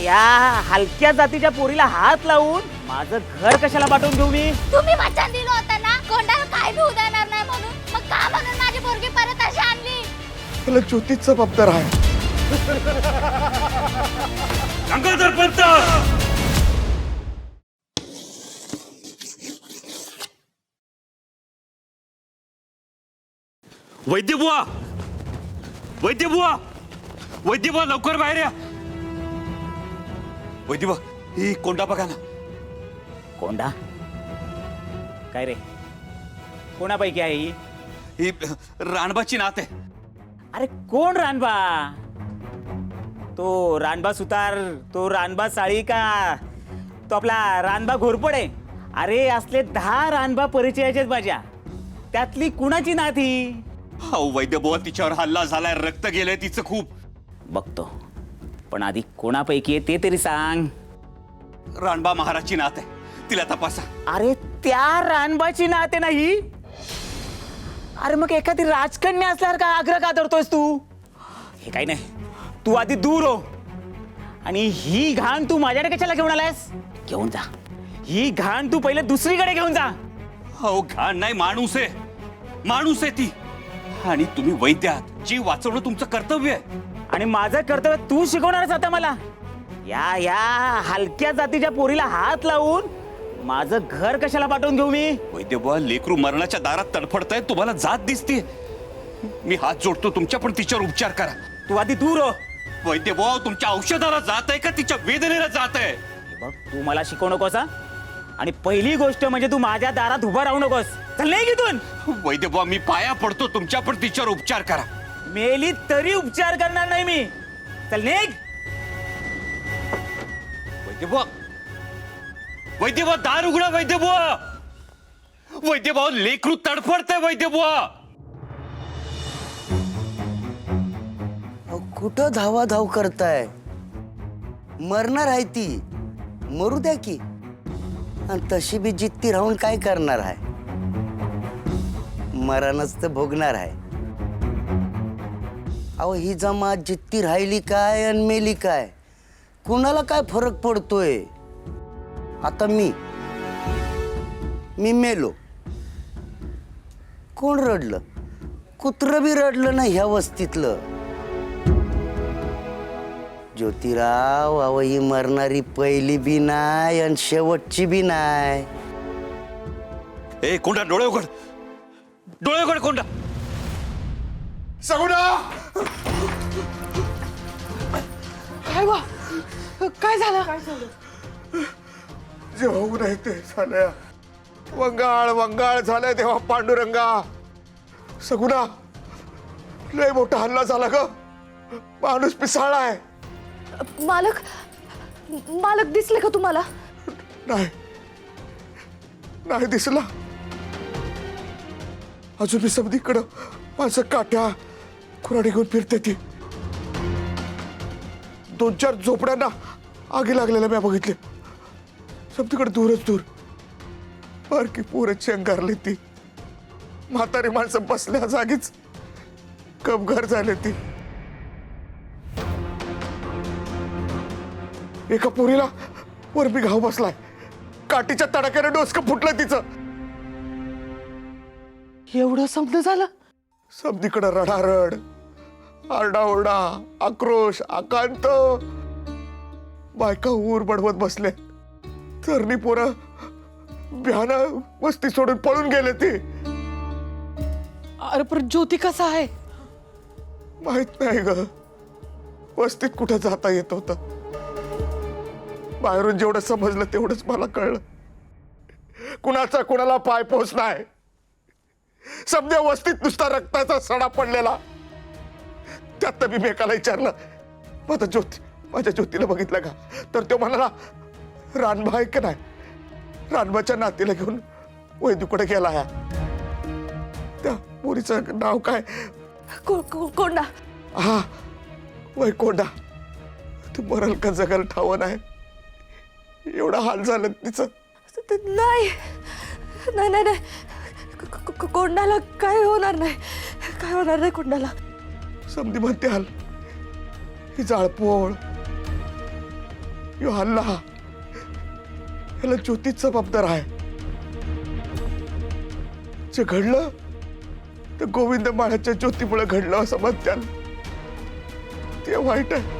या हलक्या जातीच्या पोरीला हात लावून माझं घर कशाला पाठवून घेऊ मी? तुम्ही वचन दिलं होतं ना कोंडाला काय घेऊ देणार नाही म्हणून, मग का म्हणून माझी पोरगी परत अशी आणली? त्याला ज्योतीच जबाबदार आहे. गंगाधर पंत, वैद्यबुवा, वैद्यबुवा, वैद्यबुवा, लवकर बाहेर या. वैद्यबुवा, ही कोंडा बघा ना. कोंडा? काय रे, कोणापैकी आहे ही? ही राणबाची नात आहे. अरे कोण रानबा? तो रानबा सुतार, तो रानबा साळी का तो आपला रानबा घोरपडे? अरे असले 10 रानबा परिचयाचे आहेत माझ्या, त्यातली कुणाची नात ही? अहो वैद्यबुवा, तिच्यावर हल्ला झालाय, रक्त गेलंय तिचं खूप. बघतो, पण आधी कोणापैकी आहे ते तरी सांग. राणबा महाराजची नात आहे, तिला तपासा. अरे त्या रानबाची नात आहे नाही? अरे मग एखादी राजकन्या असल्यावर का आग्रह का धरतोयस तू? हे काही नाही, तू आधी दूर हो. आणि ही घाण तू माझ्याकडे कशाला घेऊन आलायस? घेऊन जा ही घाण, तू पहिले दुसरीकडे घेऊन जा. अहो घाण नाही, माणूस आहे, माणूस आहे ती. आणि तुम्ही वैद्य आहात, जीव वाचवणं तुमचं कर्तव्य आहे. आणि माझं कर्तव्य तू शिकवणारच आता मला? या हलक्या जातीच्या पोरीला हात लावून माझं घर कशाला पाठवून घेऊ मी? वैद्यबुवा, लेकरू मरणाच्या दारात तडफडताय, तुम्हाला जात दिसते. मी हात जोडतो तुमच्या, पण तिच्यावर उपचार करा. तू आधी दूर हो. वैद्यबुवा, तुमच्या औषधाला जात आहे का तिच्या वेदनेला जात आहे? बघ, तू मला शिकवू नकोस हा? आणि पहिली गोष्ट म्हणजे तू माझ्या दारात उभा राहू नकोस. चल नाही इथून. वैद्यबुवा, मी पाया पडतो तुमच्या, पण तिच्यावर उपचार करा. मेली तरी उपचार करणार नाही मी. चल निघ. वैद्यबुवा, वैद्यबुवा, दार उघडा. वैद्यबुवा, वैद्यबुवा, लेकरू तडफडतंय. वैद्यबुवा, कुठं धावाधाव करताय? मरणार आहे ती, मरू द्या की. आणि तशी बी जित्ती राहून काय करणार आहे? मरणच तर भोगणार आहे. अहो ही जमात जित्ती राहिली काय आणि मेली काय, कुणाला काय फरक पडतोय? आता मी मेलो, कोण रडलं? कुत्रं बी रडलं नाही ह्या वस्तीतलं. ज्योतिराव, अहो ही मरणारी पहिली बी नाही आणि शेवटची बी नाही. ए कोंडा, डोळे उघड, डोळे उघड कोंडा. सगुणा, काय झालं? जे होऊ नये ते झालंय. वंगाळ झालंय तेव्हा पांडुरंगा. सगुणा, लय मोठा हल्ला झाला ग, माणूस पिसाळाय. मालक दिसले का तुम्हाला? नाही दिसला. अजून मी समधीकडं माझं काट्या कुऱ्हाडी घेऊन फिरते ती. 2-4 झोपड्यांना आगी लागलेल्या मी बघितले. समधीकडे दूरच दूर बारकी पोरची अंगारली ती. म्हातारी माणसं बसल्या जागीच कपघर झाले ती. एका पोरीला वरबी घाव बसलाय, काठीच्या तडाक्याने डोसकं फुटलं तिचं. एवढं समजलं झालं? समधीकडे रडारड, आरडाओरडा, आक्रोश, आकांत. बायका ऊर बडवत बसले. चरणी पोरं भ्यानं वस्ती सोडून पळून गेले ती. अरे पण ज्योती कसा आहे? माहित नाही ग, वस्तीत कुठं जाता येत होतं. बाहेरून जेवढं समजलं तेवढंच मला कळलं. कुणाचा कुणाला पायपोस नाही. समजा वस्तीत नुसता रक्ताचा सडा पडलेला. त्यात मी मेकाला विचारलं, माझ्या ज्योतीला बघितलं का? तर तो म्हणाला, रानबा आहे का नाही, रानबाच्या नातीला घेऊन वैद्यकडे गेला. त्या पोरीचं नाव काय? कोंडा. हा, वैकोंडा. तू मरल का जगल ठाव नाही. एवढा हाल झालं तिचं. नाही, कोंडाला काय होणार नाही, कोंडाला. समधी म्हणते हाल, ही जाळपोळ यो हल्ला याला ज्योतीच जबाबदार आहे. जे घडलं तर गोविंद माळ्याच्या ज्योतीमुळे घडलं असं म्हणत्याल ते वाईट आहे.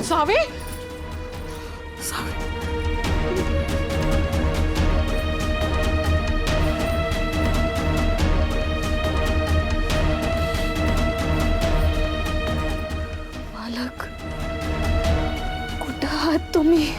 सावे मालक, कुठं आहात तुम्ही?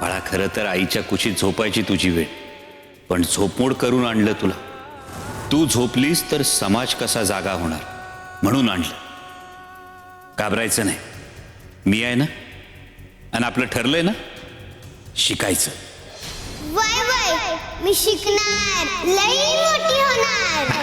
बाळा, खरं तर आईच्या कुशीत झोपायची तुझी वेळ, पण झोपमोड करून आणलं तुला. तू झोपलीस तर समाज कसा जागा होणार म्हणून आणलं. घाबरायचं नाही, मी आहे ना. आणि आपलं ठरलंय ना, शिकायचं. वय वय मी शिकणार, लई मोठी होणार.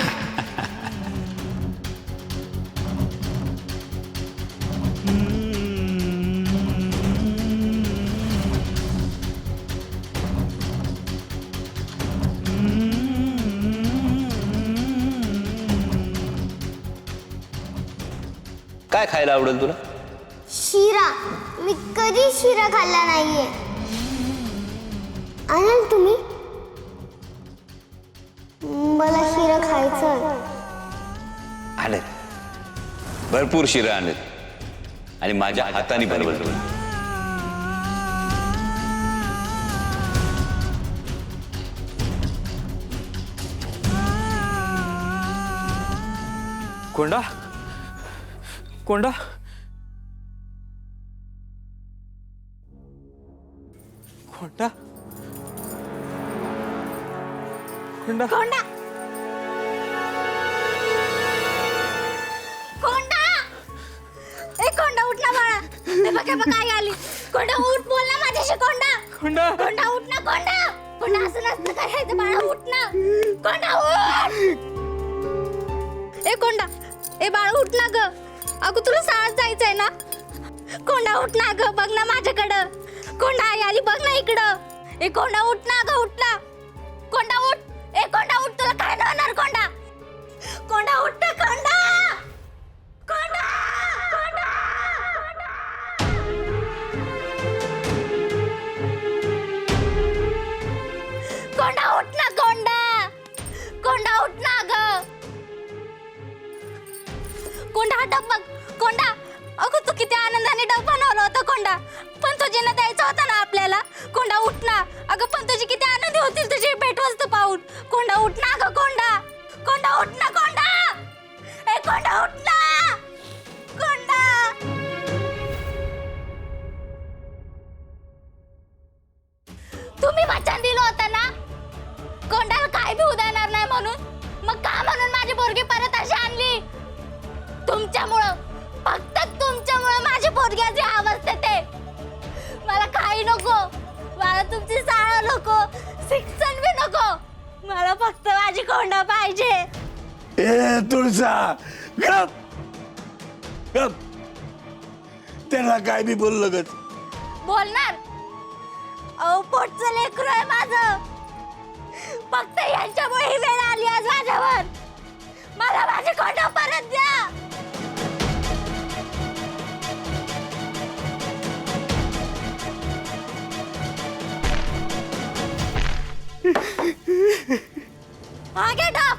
काय खायला आवडेल तुला? शिरा. मी कधी शिरा खाल्ला नाहीये. आणाल तुम्ही? मला शिरा खायचं. आणत भरपूर शिरा आणत आणि माझ्या हाताने बनवलं. कोंडा कोंडा कोंडा कोंडा कोंडा कोंडा. ए कोंडा उठ ना बाळा. ए बघ बघ आई आली. कोंडा उठ, बोल ना माझ्याशी. कोंडा कोंडा कोंडा उठ ना. कोंडा कोंडा असं नसतं करायचं बाळा. उठ ना कोंडा, उठ. ए कोंडा, ए बाळ उठ ना ग. अगं तुला शाळेत जायचंय ना. कोंडा उठ ना ग, बघ ना माझ्याकडं. कोंडा आई आली, बघ ना इकडं. ए कोंडा उठ ना ग, उठ ना. कोंडा उठ. ए कोंडा उठ, तुला काय नाही होणार. कोंडा कोंडा उठ ना. कोंडा कोंडा कोंडा. कोंडा उठ ना. कोंडा कोंडा उठ ना ग. कोंडा हा डब बघ. कोंडा, अगं तू किती आनंदाने डब बनवलं होतं कोंडा. पण तुझीनं द्यायचं होतं ना आपल्याला. कोंडा उठ ना. अगं पण तुझी किती आनंदी होतील तुझी भेटवस्तू पाहून. कोंडा उठ ना ग. कोंडा कोंडा उठ ना. कोंडा, ए कोंडा उठ ना. कोंडा. तुम्ही वचन दिलं होतं ना कोंडाला काय भी देणार नाही म्हणून. मग का म्हणून माझी पोरगी परत अशी आणली? तुमच्यामुळं, फक्त तुमच्यामुळं माझी पोरग्याची अवस्था ते. मला काही नको, मला तुमची शाळा नको, शिक्षण बी नको. मला फक्त माझी कोंडा पाहिजे. ए तुळसा, गप गप. त्यांना काय बी बोललं ग बोलणार अहो पोटचं लेकरू आहे माझं. फक्त यांच्यामुळे ही वेळ आली आज माझ्यावर. मला माझे कोंडा परत द्या. हा घे टॉप.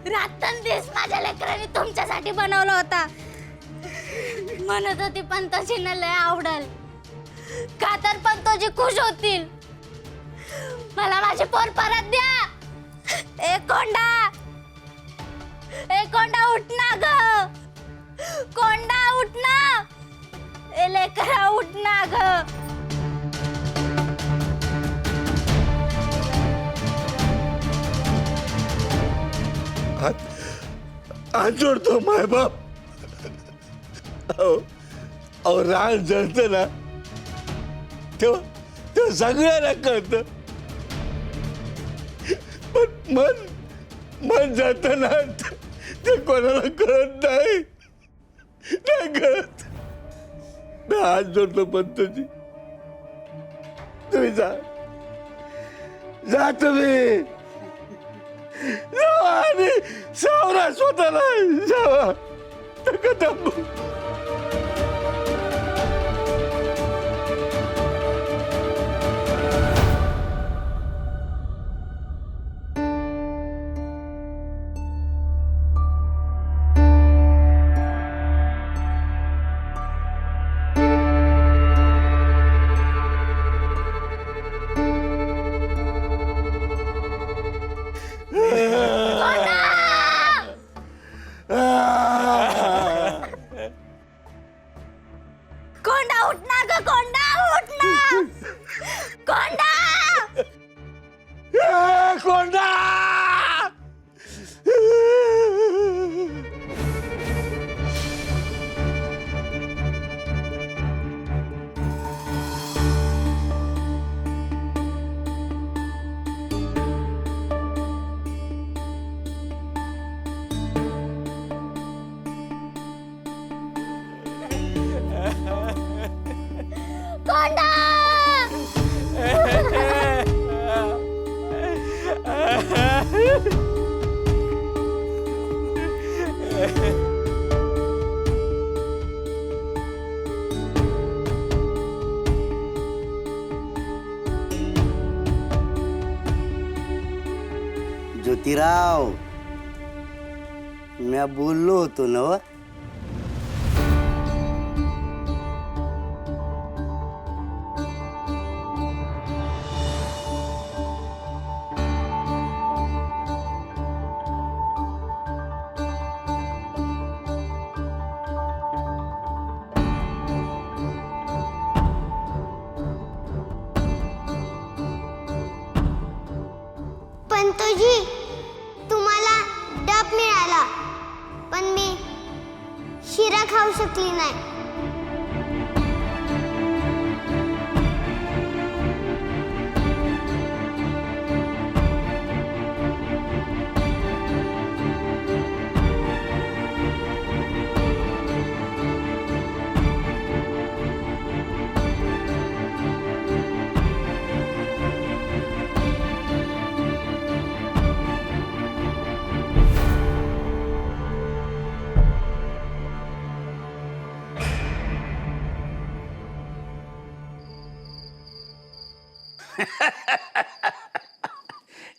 रात्रंदिवस माझ्या लेकरांनी तुमच्यासाठी बनवला होता. म्हणत होती पंतोजींना लय आवडल का तर पंतोजी खुश होतील. मला माझे पोर परत द्या. एक कोंडा उठ ना ग. कोंडा उठ ना. ए लेकरा उठ ना ग. हात जोडतो माय बाप. अहो रान जळत ना तेव्हा सगळ्यांना कळत. पण मन जळत ना ते कोणाला कळत नाही. नाही कळत. मी हात जोडतो पंतजी. तुम्ही जा तुम्ही जावा आणि सावरा स्वतःला. जावा नका थांबू. कोंडा उठ ना ग. कोंडा उठ ना. कोंडा. कोंडा. कोंडा. ज्योतिराव, मी बोललो होतो ना व? पंतोजी, तुम्हाला डब मिळाला पण मी शिरा खाऊ शकली नाही.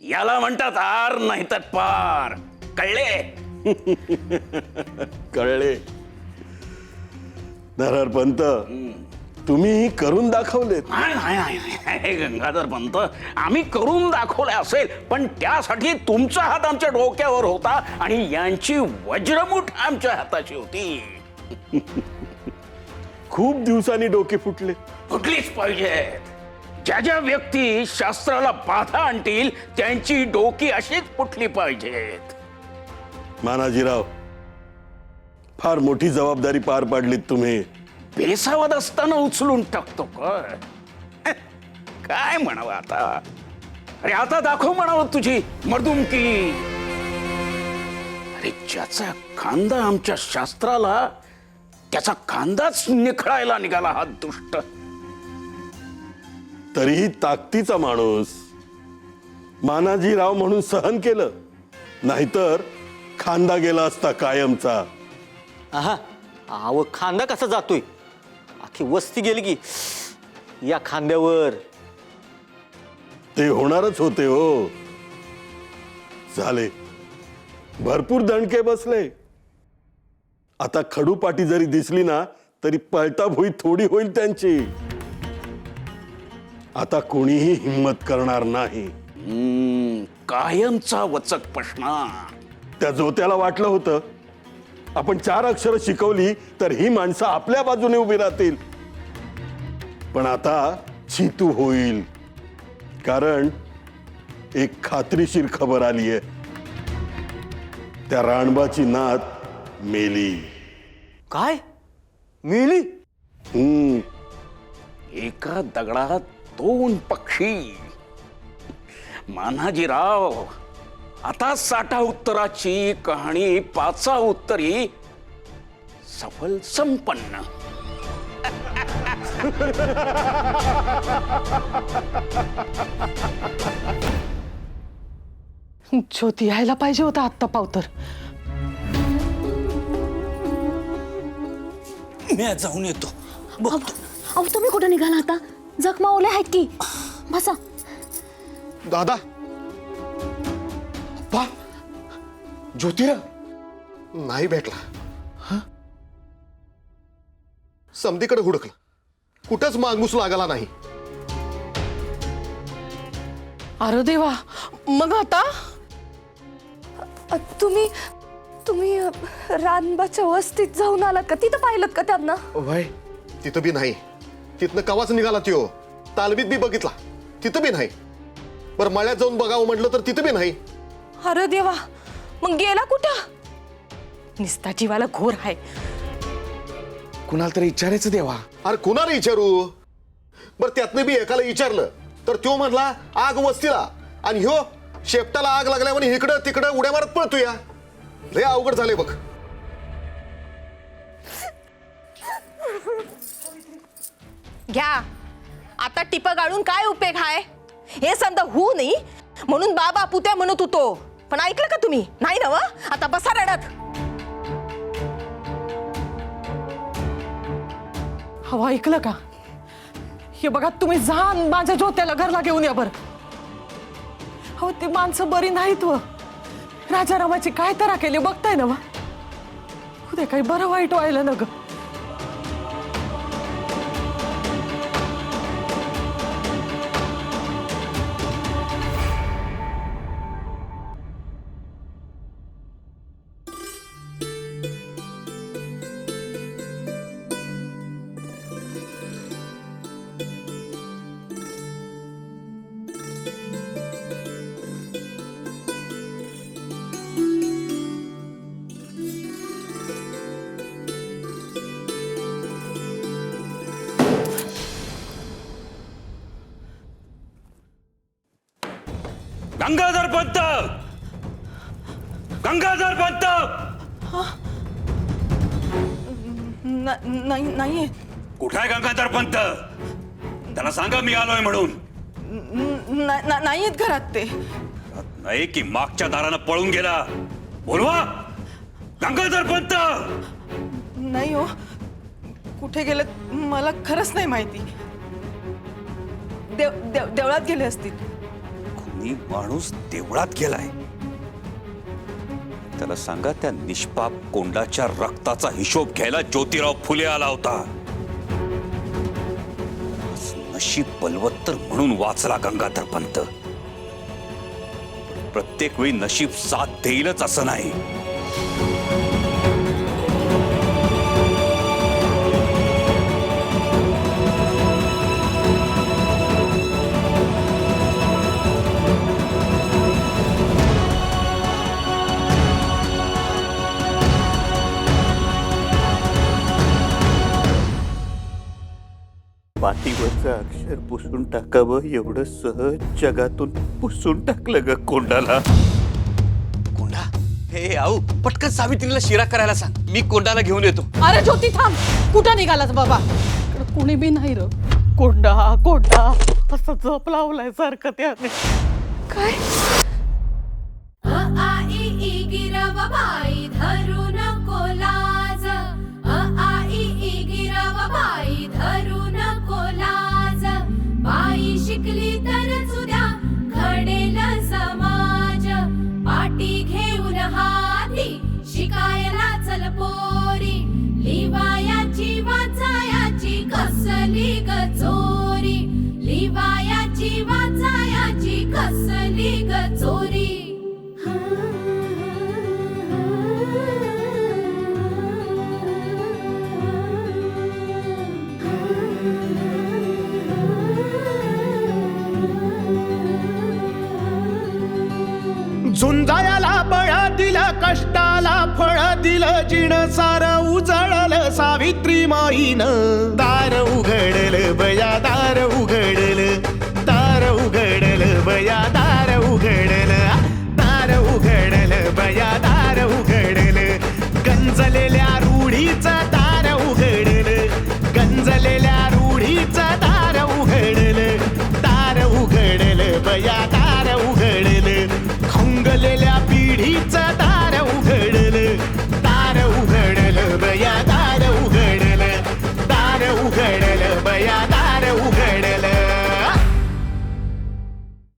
याला म्हणतात आर नाही तर पार. कळले? कळले. नरहर पंत, तुम्ही करून दाखवले. नाही गंगाधर पंत, आम्ही करून दाखवले असेल पण त्यासाठी तुमचा हात आमच्या डोक्यावर होता आणि यांची वज्रमुठ आमच्या हाताची होती. खूप दिवसांनी डोके फुटले. फुटलीच पाहिजे. ज्या ज्या व्यक्ती शास्त्राला बाधा आणतील त्यांची डोकी अशीच फुटली पाहिजेत. मानाजीराव, फार मोठी जबाबदारी पार पाडलीत तुम्ही. बेसावत असताना उचलून टाकतो काय म्हणावं आता. अरे आता दाखव म्हणावं तुझी मर्दुमकी. अरे ज्याचा खांदा आमच्या शास्त्राला त्याचा कांदाच निखळायला निघाला हा दुष्ट. तरीही ताकदीचा माणूस मानाजीराव म्हणून सहन केलं, नाहीतर खांदा गेला असता कायमचा. आहा अहो खांदा कसा जातोय, अख्खी वस्ती गेली की या खांद्यावर. ते होणारच होते हो. झाले, भरपूर दणके बसले. आता खडूपाटी जरी दिसली ना तरी पळता भुई थोडी होईल त्यांची. आता कोणीही हिम्मत करणार नाही. कायमचा वचकपष्णा. त्या जोत्याला वाटलं होतं आपण 4 अक्षरं शिकवली तर ही माणसं आपल्या बाजूने उभी राहतील, पण आता चितू होईल. कारण एक खात्रीशीर खबर आली आहे, त्या राणबाची नात मेली. काय मिली? एका दगडात 2 पक्षी. मानाजीराव, आता 60 उत्तराची कहाणी 5 उत्तरी सफल संपन्न. ज्योती यायला पाहिजे होता आत्ता पावतर. मी जाऊन येतो. अहो तुम्ही कुठे निघाला आता? जखमा ओल्या आहेत की. बसा. दादा, पा ज्योतिरा नाही भेटला. समधीकडे हुडकलं, कुठंच मागूस लागला नाही. अरे देवा, मग आता तुम्ही रानबाच्या वस्तीत जाऊन आलात का? तिथं पाहिलं का त्यांना? वय तिथं बी नाही. तिथनं कवाच निघाला त्यो. तालमीत बी बघितला, तिथं बी नाही. बरं मळ्यात जाऊन बघावं म्हटलं तर तिथं बी नाही. अरे देवा, मग गेला कुठं? निस्ता जीवाला घोर आहे. कुणाला तरी विचारायचं देवा. अरे कुणाला विचारू? बरं त्यातनं बी एकाला विचारलं तर त्यो म्हणला आग वस्तीला, आणि ह्यो शेपटाला आग लागल्या म्हणे इकडं तिकडं उड्या मारत पळतो. या लय अवघड झाले बघ. घ्या आता टिप गाळून काय उपयोग आहे? हे समजा होऊ नाही म्हणून बाबा पुत्या म्हणत होतो, पण ऐकलं का तुम्ही? नाही ना. आता बसा रडत. हवा ऐकलं का? हे बघा, तुम्ही जा आणि माझ्या ज्योत्याला घरला घेऊन या बरं. हो, ती माणसं बरी नाहीत व राजारामाची काय तरा केली बघताय ना वा. उद्या काही बरं वाईट व्हायला ना ग. गंगाधर पंत, गंगाधर पंत. नाहीये. कुठे आहे गंगाधर पंत? त्याला सांगा मी आलोय म्हणून. नाहीयेत घरात ते. नाही की मागच्या दारानं पळून गेला? बोलवा गंगाधर पंत. नाही हो, कुठे गेलेत मला खरंच नाही माहिती. देवळात गेले असतील. कोणी माणूस देवळात गेलाय? त्याला सांगा त्या निष्पाप कोंडाच्या रक्ताचा हिशोब घ्यायला ज्योतिराव फुले आला होता. नशीब बलवत्तर म्हणून वाचला गंगाधर पंत. प्रत्येक वेळी नशीब साथ देईलच असं नाही. पाठीवरचं अक्षर पुसून टाकावं एवढं सहज जगातून पुसून टाकलं ग कोंडाला. कोंडा, हे आऊ पटकन सावित्रीला शिरा करायला सांग, मी कोंडाला घेऊन येतो. अरे ज्योती थांब, कुठं निघालास बाबा? इकडं कुणी बी नाही र. कोंडा कोंडा असं झोप लावलाय सारखं त्याने. काय शिकली तर सुद्या घडेल समाज, पाटी घेऊन हाती शिकायला चल पोरी, लिवायाची वाचायाची कसली ग चोरी, लिवायाची वाचायाची कसली ग चोरी. झुंजायाला बळ दिलं, कष्टाला फळ दिलं, जिण सार उजळलं सावित्री माईनं. दार उघडलं बया दार उघडलं.